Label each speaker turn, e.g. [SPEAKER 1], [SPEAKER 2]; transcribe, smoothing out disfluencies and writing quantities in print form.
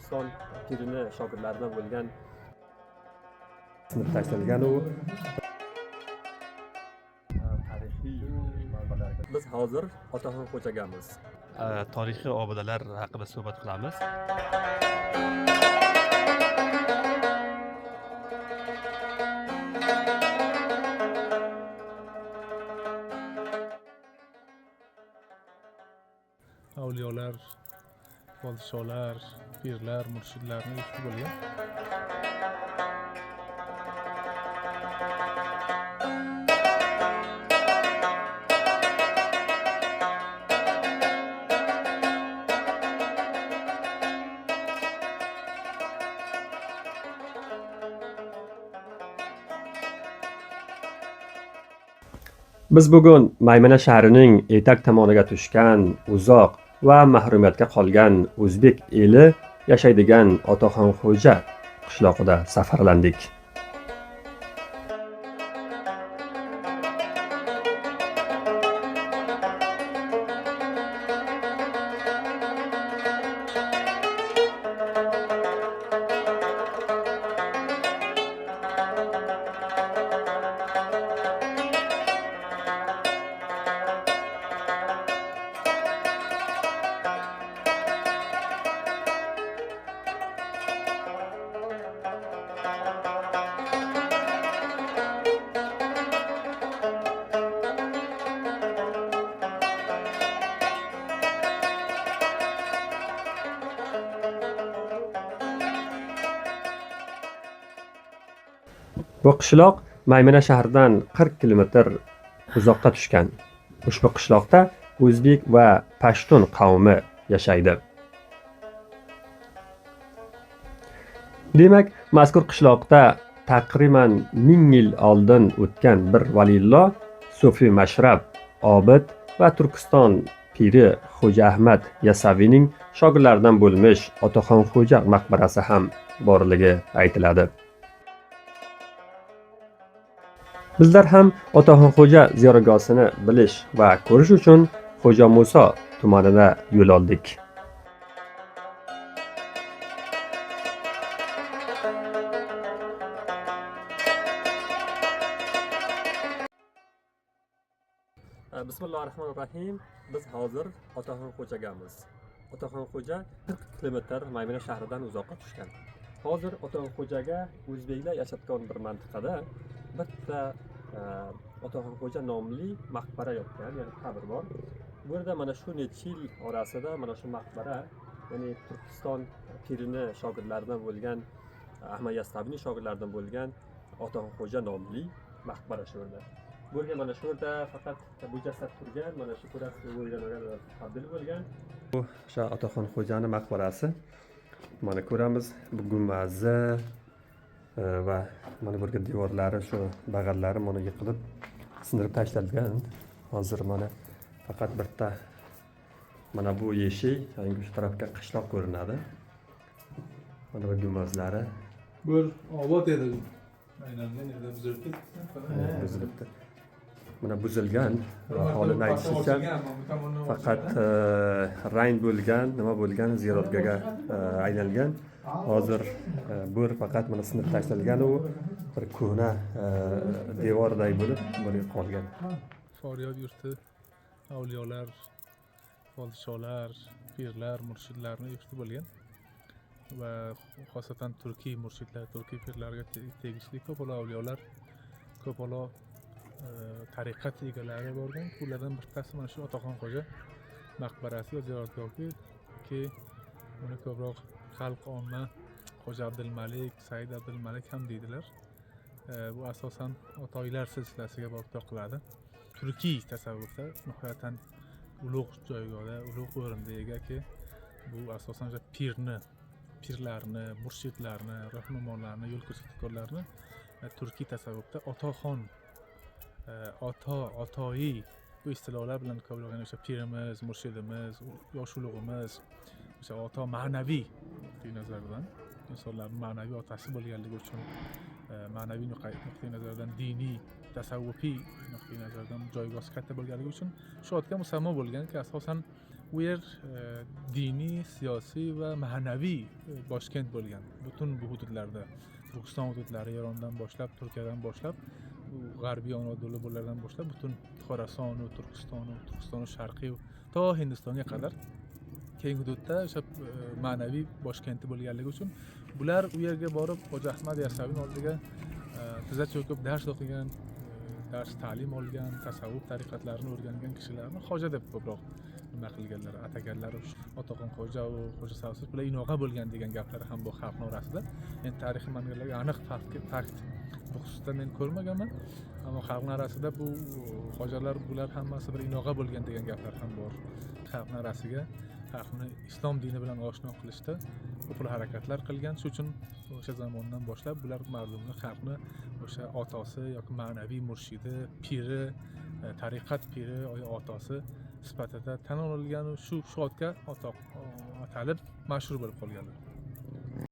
[SPEAKER 1] Turkiston pirini shogirdlaridan bo'lgan sinf tashlangan u tarixiy manbalarga. Biz hozir Otaxon Xo'jagamiz. Tarixiy obidalar haqida suhbat qilamiz.
[SPEAKER 2] Avliyolar, podsholar, pirlar, murshidlarni eshitib bo'lgan.
[SPEAKER 1] Biz bugun Maymana shahrining etak tomoniga tushgan, uzoq va mahrumiyatga qolgan o'zbek eli yashaydigan Otaxon Xo'ja qishlog'ida safarlandik. Bu qishloq Maymana shahridan 40 kilometr uzoqda tushgan. Ushbu qishloqda o'zbek va pashtun qavmi yashaydi. Demak, mazkur qishloqda taqriban 1000 yil oldin o'tgan bir valillo, sufi mashrab, obid va Turkiston piri Xo'ja Ahmad Yasavining shogirdlaridan bo'lmish Otaxon Xo'ja maqbarasi ham borligi aytiladi. Bizlar ham Otaxon Xo'ja ziyoratgohini bilish va ko'rish uchun Xo'ja Muso tumanida yo'l oldik. Bismillahirrohmanirrohim. Biz hozir Otaxon Xo'jagamiz. Otaxon Xo'ja 40 kilometr Maymana shahridan uzoqqa tushgan. Hozir Otaxon Xo'jaga o'zbeklar yashayotgan bir mantiqada bitta Otaxon Xo'ja nomli maqbara yotgan, ya'ni qabr bor. Bu yerda mana shu necha yil orasida mana shu maqbara, ya'ni Turkiston pirini shogirdlaridan bo'lgan Ahmad Yasavining shogirdlaridan bo'lgan Otaxon Xo'ja nomli maqbara shu yerda. Bu yerga mana shu yerda faqat bu jasad turgan, mana shu kurasi o'ylangan taqdir bo'lgan. Bu o'sha Otaxon Xo'janing maqbarasi. Mana ko'ramiz, bu gumbazi va mana bu yerga devorlari, shu bag'allari mana yiqilib sindirib tashlangan. Hozir mana faqat bitta mana bu eshik, ya'ni shu tarafga qishloq ko'rinadi. Mana bu gumbazlari.
[SPEAKER 2] Bu obod edi. Aylangan yerda
[SPEAKER 1] buzilibdi. Mana buzilgan, holini aytishicha faqat rang bo'lgan, nima bo'lgan, ziyoratgohga aylangan. Hozir bu faqat mana sinib tashlangan, u bir ko'hna devorday bo'lib bo'lib qolgan.
[SPEAKER 2] Faryod yurti avliyolar, podsholar, pirlar, murshidlarni eshitib bo'lgan va xosatan turkiy murshidlar, turkiy pirlarga tegishli ko'palo avliyolar, ko'palo tariqat egalari bo'lgan. Ulardan bittasi mana shu Otaxon Xo'ja maqbarasi va ziyoratgohi, ki uni ko'proq xalq omma Xo'ja Abdulmalik, Said Abdulmalik ham deydilar. Bu asosan Otoylar silsilasiga bog'liq qiladi. Turkiy tasavvufda nihoyatan ulug' joygohda, ulug' o'rinda egaki, bu asosan pirlarni, murshidlarni, rahmonlarni, yo'l ko'rsatuvchilarni turkiy tasavvufda Otaxon, otoyi bu istilohlar bilan qabul o'sha pirimiz, murshidimiz, yosh ulug'imiz, o'sha ota ma'naviy nuqtai nazardan, insonlarning ma'naviy otasi bo'lganligi uchun ma'naviy nuqtai nazardan, diniy, tasavvufiy nuqtai nazardan joygohi katta bo'lganligi uchun shu otga musammo bo'lganki, asosan u yer diniy, siyosiy va ma'naviy boshkent bo'lgan. Butun bu hududlarda, Turkiston hududlari, Erondan boshlab, Turkiyadan boshlab, g'arbiy Anadolu bo'ylaridan boshlab, butun Xorasonu, Turkistonu sharqiy to Hindistonga qadar keng hududda o'sha ma'naviy boshkenti bo'lganligi uchun bular u yerga borib Hoji Ahmad Yassaviy oldiga tiza cho'kib dars o'qigan, dars ta'lim olgan, tasavvuf tariqatlarini o'rgangan kishilarni xo'ja deb ko'proq nima qilganlar, ataganlar. Otaxon xo'ja va xo'ja Savsiz bular inoqa bo'lgan degan gaplar ham bu xalq orasida. Endi tarixiy manbalarga aniq fakt bu xususda men ko'rmaganman, ammo xalq orasida bu xo'jalar bular hammasi bir inoqa bo'lgan degan gaplar ham bor. Xalq orasiga xalqni islom dini bilan oshno qilishda ko'p harakatlar qilgan. Shuning uchun o'sha zamondan boshlab bular mardumni, xalqni o'sha otasi yoki ma'naviy murshidi, piri, tariqat piri, otasi sifatida tan olilgan, shu shodga atalib mashhur bo'lib qolganlar.